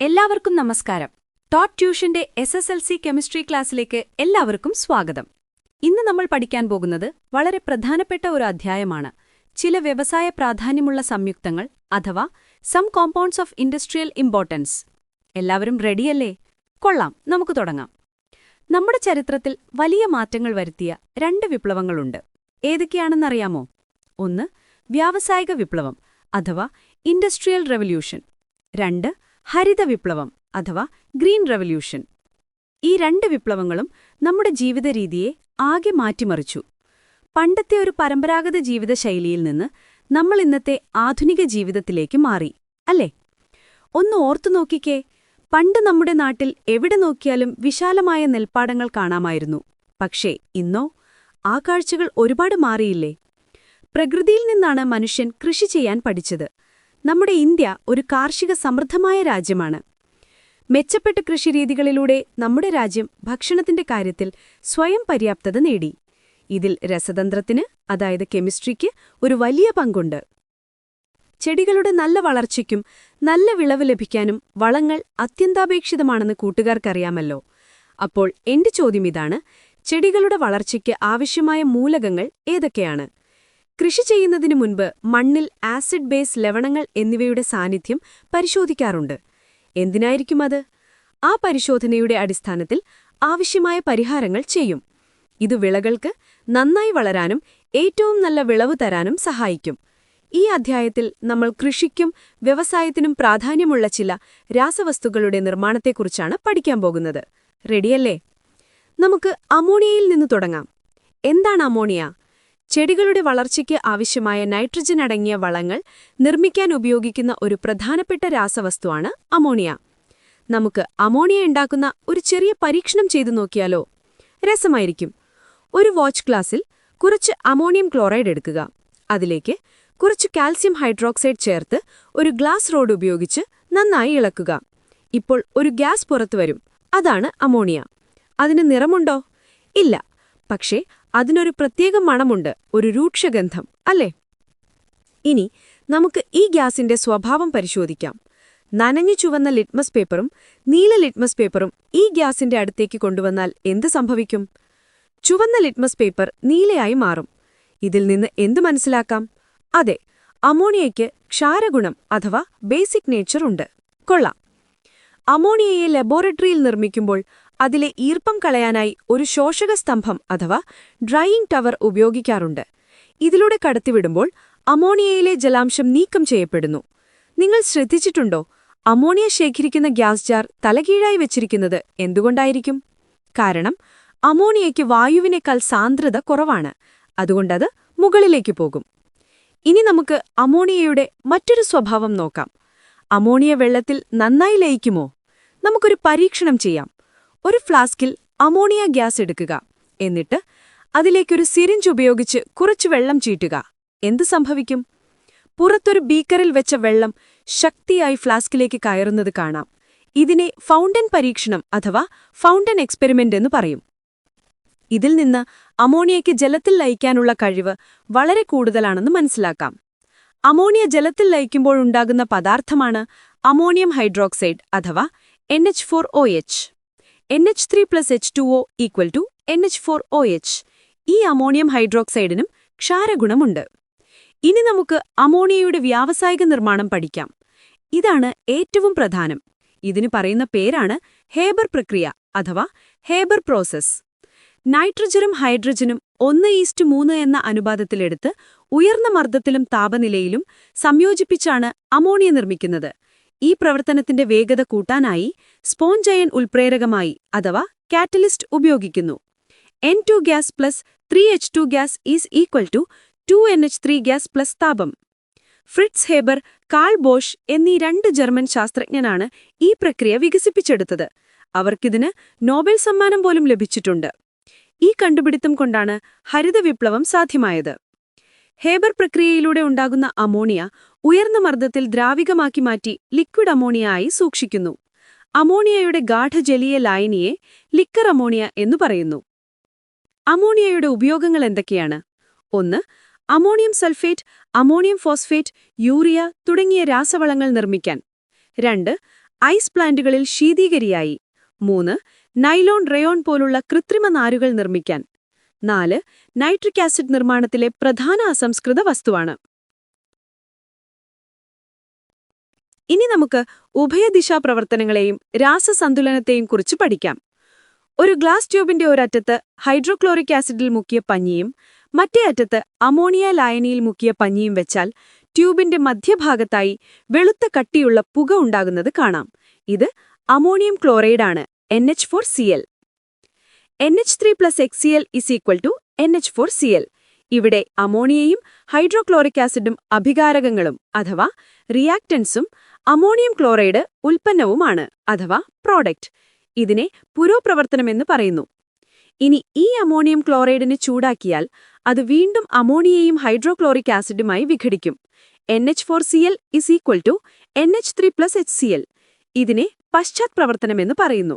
എല്ലാവർക്കും നമസ്കാരം. Taught ട്യൂഷന്റെ SSLC chemistry ക്ലാസ്സിലേക്ക് എല്ലാവർക്കും സ്വാഗതം. ഇന്ന് നമ്മൾ പഠിക്കാൻ പോകുന്നത് വളരെ പ്രധാനപ്പെട്ട ഒരു അധ്യായമാണ്. ചില വ്യവസായ പ്രാധാന്യമുള്ള സംയുക്തങ്ങൾ അഥവാ some compounds of industrial importance. എല്ലാവരും റെഡിയല്ലേ? കൊള്ളാം, നമുക്ക് തുടങ്ങാം. നമ്മുടെ ചരിത്രത്തിൽ വലിയ മാറ്റങ്ങൾ വരുത്തിയ രണ്ട് വിപ്ലവങ്ങളുണ്ട്. ഏതൊക്കെയാണെന്നറിയാമോ? ഒന്ന്, വ്യാവസായിക വിപ്ലവം അഥവാ ഇൻഡസ്ട്രിയൽ റെവല്യൂഷൻ. രണ്ട്, ഹരിത വിപ്ലവം അഥവാ ഗ്രീൻ റെവല്യൂഷൻ. ഈ രണ്ട് വിപ്ലവങ്ങളും നമ്മുടെ ജീവിതരീതിയെ ആകെ മാറ്റിമറിച്ചു. പണ്ടത്തെ ഒരു പരമ്പരാഗത ജീവിതശൈലിയിൽ നിന്ന് നമ്മൾ ഇന്നത്തെ ആധുനിക ജീവിതത്തിലേക്ക് മാറി, അല്ലേ? ഒന്ന് ഓർത്തു നോക്കിക്കേ, പണ്ട് നമ്മുടെ നാട്ടിൽ എവിടെ നോക്കിയാലും വിശാലമായ നെൽപ്പാടങ്ങൾ കാണാമായിരുന്നു. പക്ഷേ ഇന്നോ ആ കാഴ്ചകൾ ഒരുപാട് മാറിയില്ലേ? പ്രകൃതിയിൽ നിന്നാണ് മനുഷ്യൻ കൃഷി ചെയ്യാൻ പഠിച്ചത്. നമ്മുടെ ഇന്ത്യ ഒരു കാർഷിക സമൃദ്ധമായ രാജ്യമാണ്. മെച്ചപ്പെട്ട കൃഷിരീതികളിലൂടെ നമ്മുടെ രാജ്യം ഭക്ഷണത്തിന്റെ കാര്യത്തിൽ സ്വയം പര്യാപ്തത നേടി. ഇതിൽ രസതന്ത്രത്തിന്, അതായത് കെമിസ്ട്രിക്ക്, ഒരു വലിയ പങ്കുണ്ട്. ചെടികളുടെ നല്ല വളർച്ചയ്ക്കും നല്ല വിളവ് ലഭിക്കാനും വളങ്ങൾ അത്യന്താപേക്ഷിതമാണെന്ന് കൂട്ടുകാർക്കറിയാമല്ലോ. അപ്പോൾ എന്റെ ചോദ്യം ഇതാണ്: ചെടികളുടെ വളർച്ചയ്ക്ക് ആവശ്യമായ മൂലകങ്ങൾ ഏതൊക്കെയാണ്? കൃഷി ചെയ്യുന്നതിനു മുൻപ് മണ്ണിൽ ആസിഡ് ബേസ് ലവണങ്ങൾ എന്നിവയുടെ സാന്നിധ്യം പരിശോധിക്കാറുണ്ട്. എന്തിനായിരിക്കും അത്? ആ പരിശോധനയുടെ അടിസ്ഥാനത്തിൽ ആവശ്യമായ പരിഹാരങ്ങൾ ചെയ്യും. ഇത് വിളകൾക്ക് നന്നായി വളരാനും ഏറ്റവും നല്ല വിളവ് തരാനും സഹായിക്കും. ഈ അധ്യായത്തിൽ നമ്മൾ കൃഷിക്കും വ്യവസായത്തിനും പ്രാധാന്യമുള്ള ചില രാസവസ്തുക്കളുടെ നിർമ്മാണത്തെക്കുറിച്ചാണ് പഠിക്കാൻ പോകുന്നത്. റെഡിയല്ലേ? നമുക്ക് അമോണിയയിൽ നിന്ന് തുടങ്ങാം. എന്താണ് അമോണിയ? ചെടികളുടെ വളർച്ചയ്ക്ക് ആവശ്യമായ നൈട്രജൻ അടങ്ങിയ വളങ്ങൾ നിർമ്മിക്കാൻ ഉപയോഗിക്കുന്ന ഒരു പ്രധാനപ്പെട്ട രാസവസ്തുവാണ് അമോണിയ. നമുക്ക് അമോണിയ ഉണ്ടാക്കുന്ന ഒരു ചെറിയ പരീക്ഷണം ചെയ്തു നോക്കിയാലോ? രസമായിരിക്കും. ഒരു വാച്ച് ഗ്ലാസിൽ കുറച്ച് അമോണിയം ക്ലോറൈഡ് എടുക്കുക. അതിലേക്ക് കുറച്ച് കാൽസ്യം ഹൈഡ്രോക്സൈഡ് ചേർത്ത് ഒരു ഗ്ലാസ് റോഡ് ഉപയോഗിച്ച് നന്നായി ഇളക്കുക. ഇപ്പോൾ ഒരു ഗ്യാസ് പുറത്തുവരും. അതാണ് അമോണിയ. അതിന് നിറമുണ്ടോ? ഇല്ല. പക്ഷേ അതിനൊരു പ്രത്യേക മണമുണ്ട്, ഒരു രൂക്ഷഗന്ധം, അല്ലേ? ഇനി നമുക്ക് ഈ ഗ്യാസിന്റെ സ്വഭാവം പരിശോധിക്കാം. നനഞ്ഞു ചുവന്ന ലിറ്റ്മസ് പേപ്പറും നീല ലിറ്റ്മസ് പേപ്പറും ഈ ഗ്യാസിന്റെ അടുത്തേക്ക് കൊണ്ടുവന്നാൽ എന്ത് സംഭവിക്കും? ചുവന്ന ലിറ്റ്മസ് പേപ്പർ നീലയായി മാറും. ഇതിൽ നിന്ന് എന്തു മനസ്സിലാക്കാം? അതെ, അമോണിയയ്ക്ക് ക്ഷാരഗുണം അഥവാ ബേസിക് നേച്ചർ ഉണ്ട്. കൊള്ളാം. അമോണിയയെ ലബോറട്ടറിയിൽ നിർമ്മിക്കുമ്പോൾ അതിലെ ഈർപ്പം കളയാനായി ഒരു ശോഷകസ്തംഭം അഥവാ ഡ്രൈയിംഗ് ടവർ ഉപയോഗിക്കാറുണ്ട്. ഇതിലൂടെ കടത്തിവിടുമ്പോൾ അമോണിയയിലെ ജലാംശം നീക്കം ചെയ്യപ്പെടുന്നു. നിങ്ങൾ ശ്രദ്ധിച്ചിട്ടുണ്ടോ, അമോണിയ ശേഖരിക്കുന്ന ഗ്യാസ് ജാർ തലകീഴായി വെച്ചിരിക്കുന്നത് എന്തുകൊണ്ടായിരിക്കും? കാരണം അമോണിയയ്ക്ക് വായുവിനേക്കാൾ സാന്ദ്രത കുറവാണ്. അതുകൊണ്ടത് മുകളിലേക്ക് പോകും. ഇനി നമുക്ക് അമോണിയയുടെ മറ്റൊരു സ്വഭാവം നോക്കാം. അമോണിയ വെള്ളത്തിൽ നന്നായി ലയിക്കുമോ? നമുക്കൊരു പരീക്ഷണം ചെയ്യാം. ഒരു ഫ്ലാസ്കിൽ അമോണിയ ഗ്യാസ് എടുക്കുക. എന്നിട്ട് അതിലേക്കൊരു സിറിഞ്ച് ഉപയോഗിച്ച് കുറച്ചു വെള്ളം ചീറ്റുക. എന്ത് സംഭവിക്കും? പുറത്തൊരു ബീക്കറിൽ വെച്ച വെള്ളം ശക്തിയായി ഫ്ലാസ്കിലേക്ക് കയറുന്നത് കാണാം. ഇതിനെ ഫൗണ്ടൻ പരീക്ഷണം അഥവാ ഫൗണ്ടൻ എക്സ്പെരിമെന്റ് എന്ന് പറയും. ഇതിൽ നിന്ന് അമോണിയയ്ക്ക് ജലത്തിൽ ലയിക്കാനുള്ള കഴിവ് വളരെ കൂടുതലാണെന്ന് മനസ്സിലാക്കാം. അമോണിയ ജലത്തിൽ ലയിക്കുമ്പോഴുണ്ടാകുന്ന പദാർത്ഥമാണ് അമോണിയം ഹൈഡ്രോക്സൈഡ് അഥവാ NH4OH. NH3+H2O = NH4OH. ഈ അമോണിയം ഹൈഡ്രോക്സൈഡിനും ക്ഷാരഗുണമുണ്ട്. ഇനി നമുക്ക് അമോണിയയുടെ വ്യാവസായിക നിർമ്മാണം പഠിക്കാം. ഇതാണ് ഏറ്റവും പ്രധാനം. ഇതിന് പറയുന്ന പേരാണ് ഹേബർ പ്രക്രിയ അഥവാ ഹേബർ പ്രോസസ്. നൈട്രജനും ഹൈഡ്രജനും 1:3 എന്ന അനുപാതത്തിലെടുത്ത് ഉയർന്ന മർദ്ദത്തിലും താപനിലയിലും സംയോജിപ്പിച്ചാണ് അമോണിയ നിർമ്മിക്കുന്നത്. ഈ പ്രവർത്തനത്തിന്റെ വേഗത കൂട്ടാനായി സ്പോഞ്ച് അയൺ ഉൽപ്രേരകമായി അഥവാ കാറ്റലിസ്റ്റ് ഉപയോഗിക്കുന്നു. N2 gas plus 3H2 gas is equal to 2NH3 gas plus താപം. ഫ്രിറ്റ്സ് ഹേബർ, കാൾ ബോഷ് എന്നീ 2 ജർമ്മൻ ശാസ്ത്രജ്ഞനാണ് ഈ പ്രക്രിയ വികസിപ്പിച്ചെടുത്തത്. അവർക്കിതിന് നോബൽ സമ്മാനം പോലും ലഭിച്ചിട്ടുണ്ട്. ഈ കണ്ടുപിടുത്തം കൊണ്ടാണ് ഹരിത വിപ്ലവം സാധ്യമായത്. ഹേബർ പ്രക്രിയയിലൂടെ ഉണ്ടാകുന്ന അമോണിയ ഉയർന്ന മർദ്ദത്തിൽ ദ്രാവികമാക്കി മാറ്റി ലിക്വിഡ് അമോണിയ ആയി സൂക്ഷിക്കുന്നു. അമോണിയയുടെ ഗാഢജലീയ ലായനിയെ ലിക്കർ അമോണിയ എന്നു പറയുന്നു. അമോണിയയുടെ ഉപയോഗങ്ങൾ എന്തൊക്കെയാണ്? 1. Ammonium sulphate, ammonium phosphate, urea തുടങ്ങിയ രാസവളങ്ങൾ നിർമ്മിക്കാൻ. 2. ഐസ് പ്ലാന്റുകളിൽ ശീതീകരിയായി. 3. നൈലോൺ റയോൺ പോലുള്ള കൃത്രിമ നാരുകൾ നിർമ്മിക്കാൻ. 4. നൈട്രിക് ആസിഡ് നിർമ്മാണത്തിലെ പ്രധാന അസംസ്കൃത വസ്തുവാണ്. ഇനി നമുക്ക് ഉഭയദിശാ പ്രവർത്തനങ്ങളെയും രാസസന്തുലനത്തെയും കുറിച്ച് പഠിക്കാം. ഒരു ഗ്ലാസ് ട്യൂബിന്റെ ഒരറ്റത്ത് ഹൈഡ്രോക്ലോറിക് ആസിഡിൽ മുക്കിയ പഞ്ഞിയും മറ്റേ അറ്റത്ത് അമോണിയ ലായനിയിൽ മുക്കിയ പഞ്ഞിയും വെച്ചാൽ ട്യൂബിന്റെ മധ്യഭാഗത്തായി വെളുത്ത കട്ടിയുള്ള പുക ഉണ്ടാകുന്നത് കാണാം. ഇത് അമോണിയം ക്ലോറൈഡാണ്, NH4Cl. NH3+HCl = NH4Cl. ഇവിടെ അമോണിയയും ഹൈഡ്രോക്ലോറിക് ആസിഡും അഭികാരകങ്ങളും അഥവാ റിയാക്റ്റൻസും അമോണിയം ക്ലോറൈഡ് ഉൽപ്പന്നവുമാണ് അഥവാ പ്രോഡക്റ്റ്. ഇതിനെ പുരോപ്രവർത്തനമെന്ന് പറയുന്നു. ഇനി ഈ അമോണിയം ക്ലോറൈഡിനെ ചൂടാക്കിയാൽ അത് വീണ്ടും അമോണിയയും ഹൈഡ്രോക്ലോറിക് ആസിഡുമായി വിഘടിക്കും. NH4Cl = NH3+HCl. ഇതിനെ പശ്ചാത് പ്രവർത്തനമെന്ന് പറയുന്നു.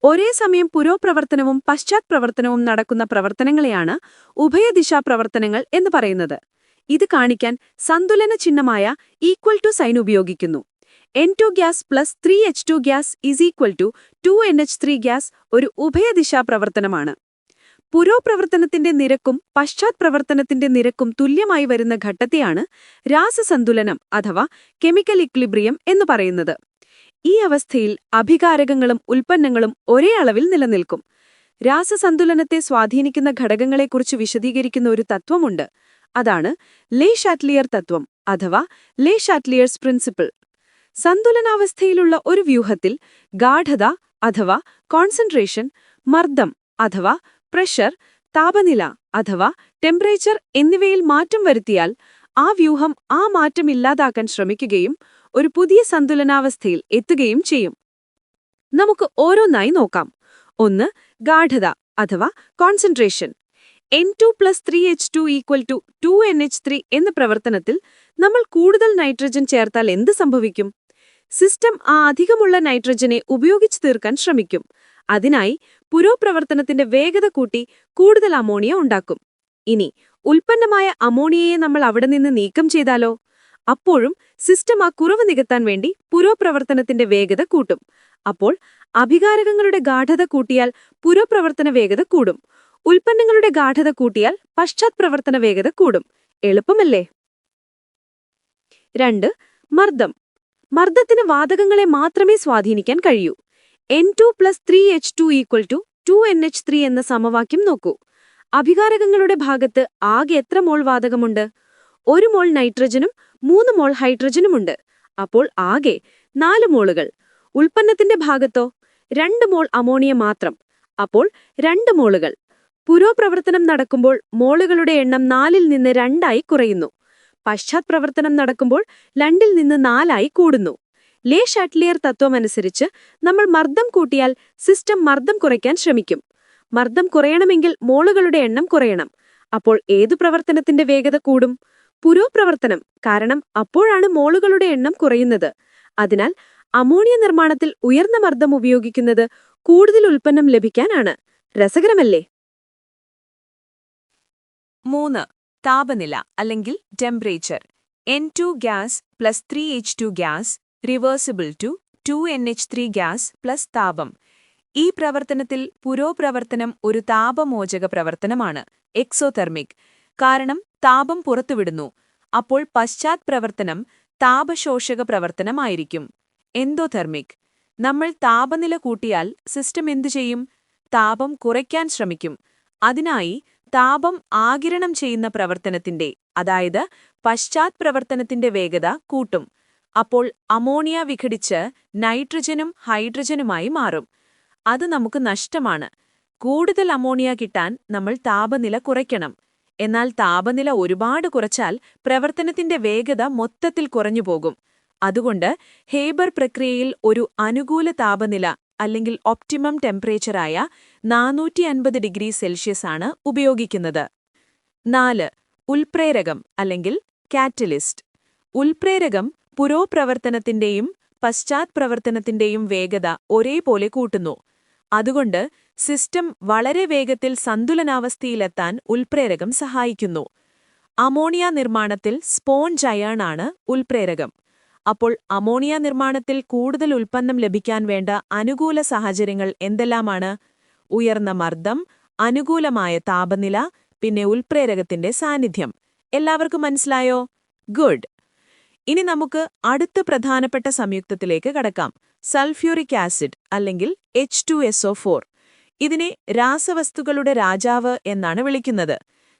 ഒരേ സമയം പുരോപ്രവർത്തനവും പശ്ചാത് പ്രവർത്തനവും നടക്കുന്ന പ്രവർത്തനങ്ങളെയാണ് ഉഭയദിശാ പ്രവർത്തനങ്ങൾ എന്ന് പറയുന്നത്. ഇത് കാണിക്കാൻ സന്തുലന ചിഹ്നമായ = സൈൻ ഉപയോഗിക്കുന്നു. N2 gas + 3H2 gas = 2NH3 gas ഒരു ഉഭയദിശാ പ്രവർത്തനമാണ്. പുരോപ്രവർത്തനത്തിന്റെ നിരക്കും പശ്ചാത് പ്രവർത്തനത്തിന്റെ നിരക്കും തുല്യമായി വരുന്ന ഘട്ടത്തെയാണ് രാസസന്തുലനം അഥവാ കെമിക്കൽ ഇക്വിലിബ്രിയം എന്ന് പറയുന്നത്. ഈ അവസ്ഥയിൽ അഭികാരകങ്ങളും ഉൽപ്പന്നങ്ങളും ഒരേ അളവിൽ നിലനിൽക്കും. രാസസന്തുലനത്തെ സ്വാധീനിക്കുന്ന ഘടകങ്ങളെക്കുറിച്ച് വിശദീകരിക്കുന്ന ഒരു തത്വമുണ്ട്. അതാണ് ലേ ഷാറ്റ്ലിയർ തത്വം അഥവാ ലേ ഷാറ്റ്ലിയേഴ്സ് പ്രിൻസിപ്പിൾ. സന്തുലനാവസ്ഥയിലുള്ള ഒരു വ്യൂഹത്തിൽ ഗാഢത അഥവാ കോൺസെൻട്രേഷൻ, മർദ്ദം അഥവാ പ്രഷർ, താപനില അഥവാ ടെമ്പറേച്ചർ എന്നിവയിൽ മാറ്റം വരുത്തിയാൽ ആ വ്യൂഹം ആ മാറ്റം ഇല്ലാതാക്കാൻ ശ്രമിക്കുകയും ഒരു പുതിയ സന്തുലനാവസ്ഥയിൽ എത്തുകയും ചെയ്യും. നമുക്ക് ഓരോന്നായി നോക്കാം. 1. ഗാഢത അഥവാ കോൺസെൻട്രേഷൻ. N2+3H2 = 2NH3 എന്ന പ്രവർത്തനത്തിൽ നമ്മൾ കൂടുതൽ നൈട്രജൻ ചേർത്താൽ എന്ത് സംഭവിക്കും? സിസ്റ്റം ആ അധികമുള്ള നൈട്രജനെ ഉപയോഗിച്ചു തീർക്കാൻ ശ്രമിക്കും. അതിനായി പുരോപ്രവർത്തനത്തിന്റെ വേഗത കൂട്ടി കൂടുതൽ അമോണിയ ഉണ്ടാക്കും. ഇനി ഉൽപ്പന്നമായ അമോണിയയെ നമ്മൾ അവിടെ നിന്ന് നീക്കം ചെയ്താലോ? അപ്പോഴും സിസ്റ്റം ആ കുറവ് നികത്താൻ വേണ്ടി പുരോപ്രവർത്തനത്തിന്റെ വേഗത കൂട്ടും. അപ്പോൾ അഭികാരകങ്ങളുടെ ഗാഢത കൂട്ടിയാൽ പുരോപ്രവർത്തന വേഗത കൂടും. ഉൽപ്പന്നങ്ങളുടെ ഗാഢത കൂട്ടിയാൽ പശ്ചാത് പ്രവർത്തന വേഗത കൂടും. എളുപ്പമല്ലേ? 2. മർദ്ദം. മർദ്ദത്തിന് വാതകങ്ങളെ മാത്രമേ സ്വാധീനിക്കാൻ കഴിയൂ. N2+3H2 = 2NH3 എന്ന സമവാക്യം നോക്കൂ. അഭികാരകങ്ങളുടെ ഭാഗത്ത് ആകെ എത്ര മോൾ വാതകമുണ്ട്? 1 മോൾ നൈട്രജനും 3 മോൾ ഹൈഡ്രജനുമുണ്ട്. അപ്പോൾ ആകെ 4 മോളുകൾ. ഉൽപ്പന്നത്തിന്റെ ഭാഗത്തോ 2 മോൾ അമോണിയ മാത്രം. അപ്പോൾ 2 മോളുകൾ. പുരോപ്രവർത്തനം നടക്കുമ്പോൾ മോളുകളുടെ എണ്ണം 4-ൽ നിന്ന് 2-ആയി കുറയുന്നു. പശ്ചാത് പ്രവർത്തനം നടക്കുമ്പോൾ 2-ൽ നിന്ന് 4-ആയി കൂടുന്നു. ലേ ഷാറ്റ്ലിയർ തത്വമനുസരിച്ച് നമ്മൾ മർദ്ദം കൂട്ടിയാൽ സിസ്റ്റം മർദ്ദം കുറയ്ക്കാൻ ശ്രമിക്കും. മർദ്ദം കുറയണമെങ്കിൽ മോളുകളുടെ എണ്ണം കുറയണം. അപ്പോൾ ഏതു പ്രവർത്തനത്തിന്റെ വേഗത കൂടും? പുരോപ്രവർത്തനം. കാരണം അപ്പോഴാണ് മോളുകളുടെ എണ്ണം കുറയുന്നത്. അതിനാൽ അമോണിയ നിർമ്മാണത്തിൽ ഉയർന്ന മർദ്ദം ഉപയോഗിക്കുന്നത് കൂടുതൽ ഉൽപ്പന്നം ലഭിക്കാനാണ്. രസകരമല്ലേ? 3. താപനില അല്ലെങ്കിൽ temperature. N2 gas + 3H2 gas reversible to 2NH3 gas + താപം. ഈ പ്രവർത്തനത്തിൽ പുരോപ്രവർത്തനം ഒരു താപമോചക പ്രവർത്തനമാണ്, എക്സോതെർമിക്. കാരണം താപം പുറത്തുവിടുന്നു. അപ്പോൾ പശ്ചാത് പ്രവർത്തനം താപശോഷക പ്രവർത്തനമായിരിക്കും, എൻഡോതെർമിക്. നമ്മൾ താപനില കൂട്ടിയാൽ സിസ്റ്റം എന്തു ചെയ്യും? താപം കുറയ്ക്കാൻ ശ്രമിക്കും. അതിനായി താപം ആഗിരണം ചെയ്യുന്ന പ്രവർത്തനത്തിന്റെ, അതായത് പശ്ചാത് പ്രവർത്തനത്തിന്റെ വേഗത കൂട്ടും. അപ്പോൾ അമോണിയ വിഘടിച്ച് നൈട്രജനും ഹൈഡ്രജനുമായി മാറും. അത് നമുക്ക് നഷ്ടമാണ്. കൂടുതൽ അമോണിയ കിട്ടാൻ നമ്മൾ താപനില കുറയ്ക്കണം. എന്നാൽ താപനില ഒരുപാട് കുറച്ചാൽ പ്രവർത്തനത്തിന്റെ വേഗത മൊത്തത്തിൽ കുറഞ്ഞുപോകും. അതുകൊണ്ട് ഹേബർ പ്രക്രിയയിൽ ഒരു അനുകൂല താപനില അല്ലെങ്കിൽ ഒപ്റ്റിമം ടെമ്പറേച്ചറായ 450°C ആണ് ഉപയോഗിക്കുന്നത്. 4. ഉൽപ്രേരകം അല്ലെങ്കിൽ കാറ്റലിസ്റ്റ്. ഉൽപ്രേരകം പുരോപ്രവർത്തനത്തിന്റെയും പശ്ചാത് പ്രവർത്തനത്തിന്റെയും വേഗത ഒരേപോലെ കൂട്ടുന്നു. അതുകൊണ്ട് സിസ്റ്റം വളരെ വേഗത്തിൽ സന്തുലനാവസ്ഥയിലെത്താൻ ഉൽപ്രേരകം സഹായിക്കുന്നു. അമോണിയ നിർമ്മാണത്തിൽ സ്പോഞ്ച് അയേൺ ആണ് ഉൽപ്രേരകം. അപ്പോൾ അമോണിയ നിർമ്മാണത്തിൽ കൂടുതൽ ഉൽപ്പന്നം ലഭിക്കാൻ വേണ്ട അനുകൂല സാഹചര്യങ്ങൾ എന്തെല്ലാമാണ്? ഉയർന്ന മർദ്ദം, അനുകൂലമായ താപനില, പിന്നെ ഉൽപ്രേരകത്തിന്റെ സാന്നിധ്യം. എല്ലാവർക്കും മനസ്സിലായോ? ഗുഡ്. ഇനി നമുക്ക് അടുത്ത പ്രധാനപ്പെട്ട സംയുക്തത്തിലേക്ക് കടക്കാം. സൾഫ്യൂറിക് ആസിഡ് അല്ലെങ്കിൽ H2SO4. ഇതിനെ രാസവസ്തുക്കളുടെ രാജാവ് എന്നാണ് വിളിക്കുന്നത്.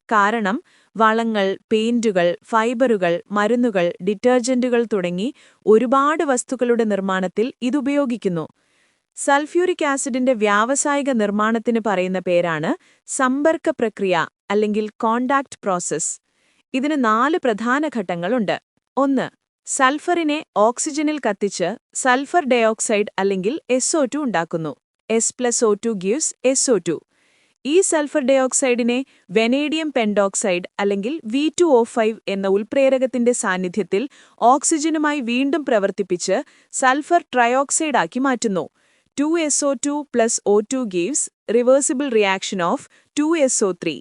കാരണം വളങ്ങൾ, പെയിന്റുകൾ, ഫൈബറുകൾ, മരുന്നുകൾ, ഡിറ്റർജന്റുകൾ തുടങ്ങി ഒരുപാട് വസ്തുക്കളുടെ നിർമ്മാണത്തിൽ ഇതുപയോഗിക്കുന്നു. സൾഫ്യൂരിക് ആസിഡിന്റെ വ്യാവസായിക നിർമ്മാണത്തിന് പറയുന്ന പേരാണ് സമ്പർക്ക പ്രക്രിയ അല്ലെങ്കിൽ കോണ്ടാക്ട് പ്രോസസ്. ഇതിന് 4 പ്രധാന ഘട്ടങ്ങളുണ്ട്. 1. സൾഫറിനെ ഓക്സിജനിൽ കത്തിച്ച് സൾഫർ ഡയോക്സൈഡ് അല്ലെങ്കിൽ SO2 ഉണ്ടാക്കുന്നു. S+O2 gives SO2. ഈ സൾഫർ ഡയോക്സൈഡിനെ വെനേഡിയം പെൻഡോക്സൈഡ് അല്ലെങ്കിൽ V2O5 എന്ന ഉൽപ്രേരകത്തിന്റെ സാന്നിധ്യത്തിൽ ഓക്സിജനുമായി വീണ്ടും പ്രവർത്തിപ്പിച്ച് സൾഫർ ട്രയോക്സൈഡാക്കി മാറ്റുന്നു. 2SO2 plus O2 gives reversible reaction of 2SO3.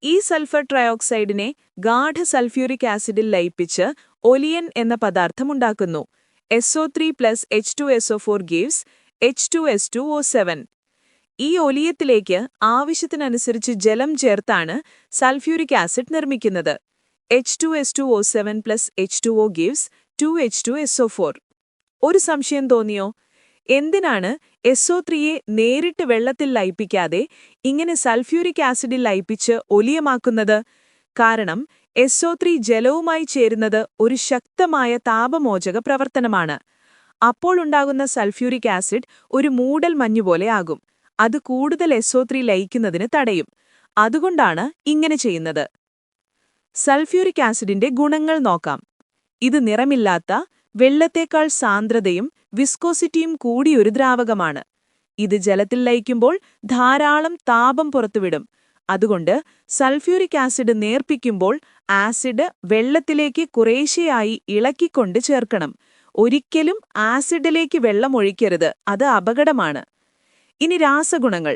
ഈ സൾഫർ ട്രയോക്സൈഡിനെ ഗാഢ സൾഫ്യൂരിക് ആസിഡിൽ ലയിപ്പിച്ച് ഒലിയൻ എന്ന പദാർത്ഥമുണ്ടാക്കുന്നു. SO3 plus H2SO4 gives H2S2O7. ഈ ഒലിയത്തിലേക്ക് ആവശ്യത്തിനനുസരിച്ച് ജലം ചേർത്താണ് സൾഫ്യൂരിക് ആസിഡ് നിർമ്മിക്കുന്നത്. H2S2O7 plus H2O gives 2H2SO4. ഒരു സംശയം തോന്നിയോ? എന്തിനാണ് SO3യെ നേരിട്ട് വെള്ളത്തിൽ ലയിപ്പിക്കാതെ ഇങ്ങനെ സൾഫ്യൂരിക് ആസിഡിൽ ലയിപ്പിച്ച് ഒലിയമാക്കുന്നത്? കാരണം SO3 ജലവുമായി ചേരുന്നത് ഒരു ശക്തമായ താപമോചക പ്രവർത്തനമാണ്. അപ്പോൾ ഉണ്ടാകുന്ന സൾഫ്യൂരിക് ആസിഡ് ഒരു മൂടൽ മഞ്ഞുപോലെ ആകും. അത് കൂടുതൽ SO3 ലയിക്കുന്നതിന് തടയും. അതുകൊണ്ടാണ് ഇങ്ങനെ ചെയ്യുന്നത്. സൾഫ്യൂരിക് ആസിഡിന്റെ ഗുണങ്ങൾ നോക്കാം. ഇത് നിറമില്ലാത്ത, വെള്ളത്തേക്കാൾ സാന്ദ്രതയും വിസ്കോസിറ്റിയും കൂടിയൊരു ദ്രാവകമാണ്. ഇത് ജലത്തിൽ ലയിക്കുമ്പോൾ ധാരാളം താപം പുറത്തുവിടും. അതുകൊണ്ട് സൾഫ്യൂരിക് ആസിഡ് നേർപ്പിക്കുമ്പോൾ ആസിഡ് വെള്ളത്തിലേക്ക് കുറേശ്ശെയായി ഇളക്കിക്കൊണ്ട് ചേർക്കണം. ഒരിക്കലും ആസിഡിലേക്ക് വെള്ളം ഒഴിക്കരുത്, അത് അപകടമാണ്. ഇനി രാസഗുണങ്ങൾ.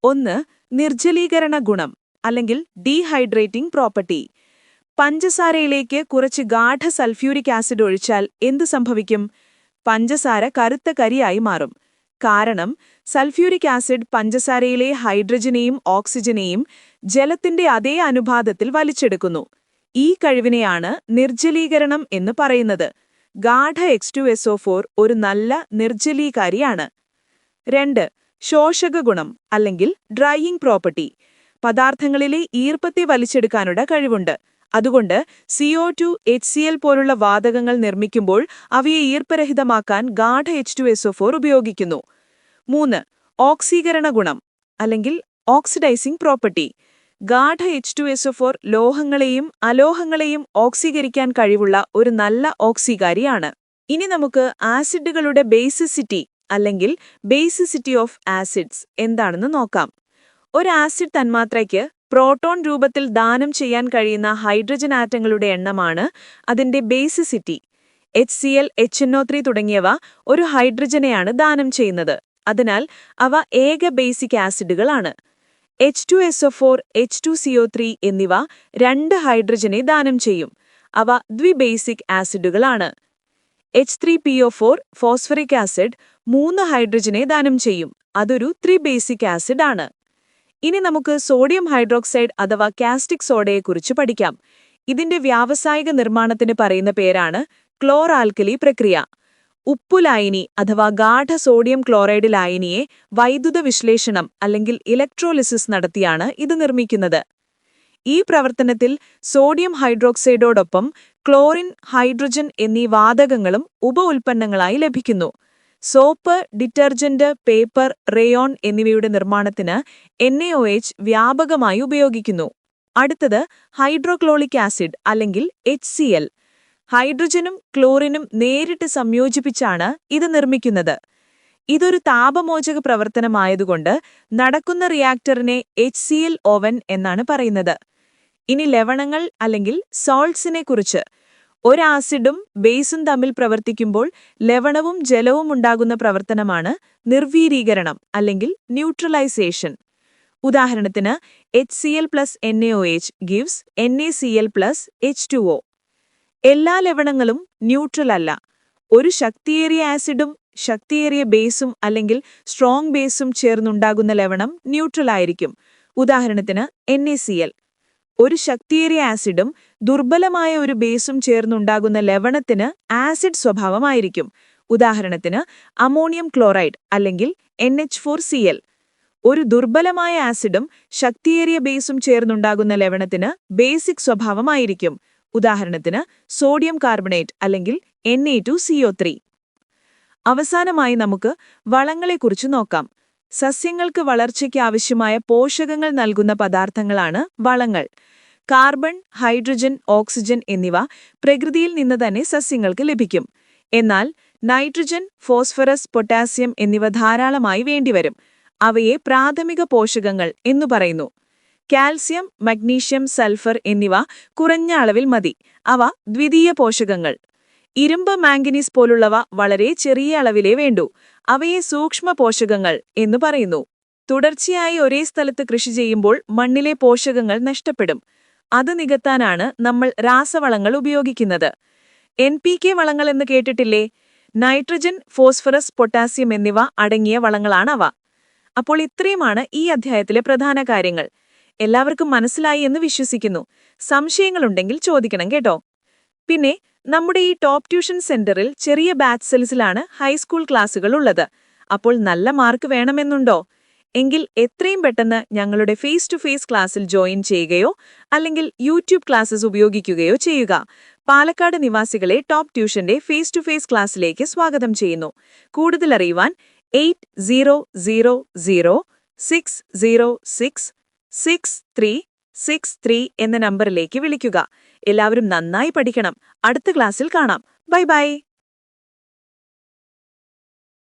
1. നിർജ്ജലീകരണ ഗുണം അല്ലെങ്കിൽ ഡീഹൈഡ്രേറ്റിംഗ് പ്രോപ്പർട്ടി. പഞ്ചസാരയിലേക്ക് കുറച്ച് ഗാഢ സൾഫ്യൂരിക് ആസിഡ് ഒഴിച്ചാൽ എന്തു സംഭവിക്കും? പഞ്ചസാര കറുത്ത കരിയായി മാറും. കാരണം സൾഫ്യൂരിക് ആസിഡ് പഞ്ചസാരയിലെ ഹൈഡ്രജനെയും ഓക്സിജനെയും ജലത്തിന്റെ അതേ അനുപാതത്തിൽ വലിച്ചെടുക്കുന്നു. ഈ കഴിവിനെയാണ് നിർജ്ജലീകരണം എന്ന് പറയുന്നത്. ഗാഢ H2SO4 ഒരു നല്ല നിർജ്ജലീകാരിയാണ്. 2. ശോഷക ഗുണം അല്ലെങ്കിൽ ഡ്രൈയിംഗ് പ്രോപ്പർട്ടി. പദാർത്ഥങ്ങളിലെ ഈർപ്പത്തെ വലിച്ചെടുക്കാനുള്ള കഴിവുണ്ട്. അതുകൊണ്ട് CO2, HCl പോലുള്ള വാതകങ്ങൾ നിർമ്മിക്കുമ്പോൾ അവയെ ഈർപ്പരഹിതമാക്കാൻ ഗാഢ H2SO4 ഉപയോഗിക്കുന്നു. 3. ഓക്സീകരണ ഗുണം അല്ലെങ്കിൽ ഓക്സിഡൈസിംഗ് പ്രോപ്പർട്ടി. ഗാഢ H2SO4 ലോഹങ്ങളെയും അലോഹങ്ങളെയും ഓക്സീകരിക്കാൻ കഴിവുള്ള ഒരു നല്ല ഓക്സീകാരിയാണ്. ഇനി നമുക്ക് ആസിഡുകളുടെ ബേസിസിറ്റി അല്ലെങ്കിൽ ബേസിസിറ്റി ഓഫ് ആസിഡ്സ് എന്താണെന്ന് നോക്കാം. ഒരു ആസിഡ് തന്മാത്രയ്ക്ക് പ്രോട്ടോൺ രൂപത്തിൽ ദാനം ചെയ്യാൻ കഴിയുന്ന ഹൈഡ്രജൻ ആറ്റങ്ങളുടെ എണ്ണമാണ് അതിന്റെ ബേസിസിറ്റി. HCl, HNO3 തുടങ്ങിയവ ഒരു ഹൈഡ്രജനെയാണ് ദാനം ചെയ്യുന്നത്. അതിനാൽ അവ ഏക ബേസിക് ആസിഡുകളാണ്. H2SO4, H2CO3 എന്നിവ 2 ഹൈഡ്രജനെ ദാനം ചെയ്യും. അവ ദ്വിബേസിക് ആസിഡുകളാണ്. H3PO4 ഫോസ്ഫറിക് ആസിഡ് 3 ഹൈഡ്രജനെ ദാനം ചെയ്യും. അതൊരു 3 ബേസിക് ആസിഡ് ആണ്. ഇനി നമുക്ക് സോഡിയം ഹൈഡ്രോക്സൈഡ് അഥവാ കാസ്റ്റിക് സോഡയെക്കുറിച്ച് പഠിക്കാം. ഇതിന്റെ വ്യാവസായിക നിർമ്മാണത്തിന് പറയുന്ന പേരാണ് ക്ലോർ-ആൽക്കലി പ്രക്രിയ. ഉപ്പുലായനി അഥവാ ഗാഢ സോഡിയം ക്ലോറൈഡ് ലായനിയെ വൈദ്യുത വിശ്ലേഷണം അല്ലെങ്കിൽ ഇലക്ട്രോലിസിസ് നടത്തിയാണ് ഇത് നിർമ്മിക്കുന്നത്. ഈ പ്രവർത്തനത്തിൽ സോഡിയം ഹൈഡ്രോക്സൈഡോടൊപ്പം ക്ലോറിൻ, ഹൈഡ്രജൻ എന്നീ വാതകങ്ങളും ഉപ-ഉൽപ്പന്നങ്ങളായി ലഭിക്കുന്നു. സോപ്പ്, ഡിറ്റർജന്റ്, പേപ്പർ, റേയോൺ എന്നിവയുടെ നിർമ്മാണത്തിന് NaOH വ്യാപകമായി ഉപയോഗിക്കുന്നു. അടുത്തത് ഹൈഡ്രോക്ലോറിക് ആസിഡ് അല്ലെങ്കിൽ HCl. ഹൈഡ്രജനും ക്ലോറിനും നേരിട്ട് സംയോജിപ്പിച്ചാണ് ഇത് നിർമ്മിക്കുന്നത്. ഇതൊരു താപമോചക പ്രവർത്തനമായതുകൊണ്ട് നടക്കുന്ന റിയാക്ടറിനെ HCl ഓവൻ എന്നാണ് പറയുന്നത്. ഇനി ലവണങ്ങൾ അല്ലെങ്കിൽ സോൾട്സിനെ കുറിച്ച്. ഒരു ആസിഡും ബേസും തമ്മിൽ പ്രവർത്തിക്കുമ്പോൾ ലവണവും ജലവും ഉണ്ടാകുന്ന പ്രവർത്തനമാണ് നിർവീരീകരണം അല്ലെങ്കിൽ ന്യൂട്രലൈസേഷൻ. ഉദാഹരണത്തിന് HCl plus NaOH gives NaCl plus H2O. എല്ലാ ലവണങ്ങളും ന്യൂട്രൽ അല്ല. ഒരു ശക്തിയേറിയ ആസിഡും ശക്തിയേറിയ ബേസും അല്ലെങ്കിൽ സ്ട്രോങ് ബേസും ചേർന്നുണ്ടാകുന്ന ലവണം ന്യൂട്രൽ ആയിരിക്കും. ഉദാഹരണത്തിന് NaCl. ഒരു ശക്തിയേറിയ ആസിഡും ദുർബലമായ ഒരു ബേസും ചേർന്നുണ്ടാകുന്ന ലവണത്തിന് ആസിഡ് സ്വഭാവമായിരിക്കും. ഉദാഹരണത്തിന് അമോണിയം ക്ലോറൈഡ് അല്ലെങ്കിൽ NH4Cl. ഒരു ദുർബലമായ ആസിഡും ശക്തിയേറിയ ബേസും ചേർന്നുണ്ടാകുന്ന ലവണത്തിന് ബേസിക് സ്വഭാവമായിരിക്കും. ഉദാഹരണത്തിന് സോഡിയം കാർബണേറ്റ് അല്ലെങ്കിൽ Na2CO3. അവസാനമായി നമുക്ക് വളങ്ങളെക്കുറിച്ച് നോക്കാം. സസ്യങ്ങൾക്ക് വളർച്ചയ്ക്ക് ആവശ്യമായ പോഷകങ്ങൾ നൽകുന്ന പദാർത്ഥങ്ങളാണ് വളങ്ങൾ. കാർബൺ, ഹൈഡ്രജൻ, ഓക്സിജൻ എന്നിവ പ്രകൃതിയിൽ നിന്ന് തന്നെ സസ്യങ്ങൾക്ക് ലഭിക്കും. എന്നാൽ നൈട്രജൻ, ഫോസ്ഫറസ്, പൊട്ടാസ്യം എന്നിവ ധാരാളമായി വേണ്ടിവരും. അവയെ പ്രാഥമിക പോഷകങ്ങൾ എന്നു പറയുന്നു. കാൽസ്യം, മഗ്നീഷ്യം, സൾഫർ എന്നിവ കുറഞ്ഞ അളവിൽ മതി. അവ ദ്വിതീയ പോഷകങ്ങൾ. ഇരുമ്പ്, മാംഗനീസ് പോലുള്ളവ വളരെ ചെറിയ അളവിലേ വേണ്ടൂ. അവയെ സൂക്ഷ്മ പോഷകങ്ങൾ എന്നു പറയുന്നു. തുടർച്ചയായി ഒരേ സ്ഥലത്ത് കൃഷി ചെയ്യുമ്പോൾ മണ്ണിലെ പോഷകങ്ങൾ നഷ്ടപ്പെടും. അത് നികത്താനാണ് നമ്മൾ രാസവളങ്ങൾ ഉപയോഗിക്കുന്നത്. NPK വളങ്ങളെന്ന് കേട്ടിട്ടില്ലേ? നൈട്രജൻ, ഫോസ്ഫറസ്, പൊട്ടാസ്യം എന്നിവ അടങ്ങിയ വളങ്ങളാണവ. അപ്പോൾ ഇത്രയുമാണ് ഈ അധ്യായത്തിലെ പ്രധാന കാര്യങ്ങൾ. എല്ലാവർക്കും മനസ്സിലായി എന്ന് വിശ്വസിക്കുന്നു. സംശയങ്ങളുണ്ടെങ്കിൽ ചോദിക്കണം കേട്ടോ. പിന്നെ നമ്മുടെ ഈ ടോപ്പ് ട്യൂഷൻ സെന്ററിൽ ചെറിയ ബാച്ച് സൈസിലാണ് ഹൈസ്കൂൾ ക്ലാസുകൾ ഉള്ളത്. അപ്പോൾ നല്ല മാർക്ക് വേണമെന്നുണ്ടോ? എങ്കിൽ എത്രയും പെട്ടെന്ന് ഞങ്ങളുടെ ഫേസ് ടു ഫേസ് ക്ലാസ്സിൽ ജോയിൻ ചെയ്യുകയോ അല്ലെങ്കിൽ യൂട്യൂബ് ക്ലാസ്സസ് ഉപയോഗിക്കുകയോ ചെയ്യുക. പാലക്കാട് നിവാസികളെ ടോപ്പ് ട്യൂഷന്റെ ഫേസ് ടു ഫേസ് ക്ലാസ്സിലേക്ക് സ്വാഗതം ചെയ്യുന്നു. കൂടുതൽ അറിയുവാൻ 8000606363 എന്ന നമ്പറിലേക്ക് വിളിക്കുക. എല്ലാവരും നന്നായി പഠിക്കണം. അടുത്ത ക്ലാസ്സിൽ കാണാം. Bye bye.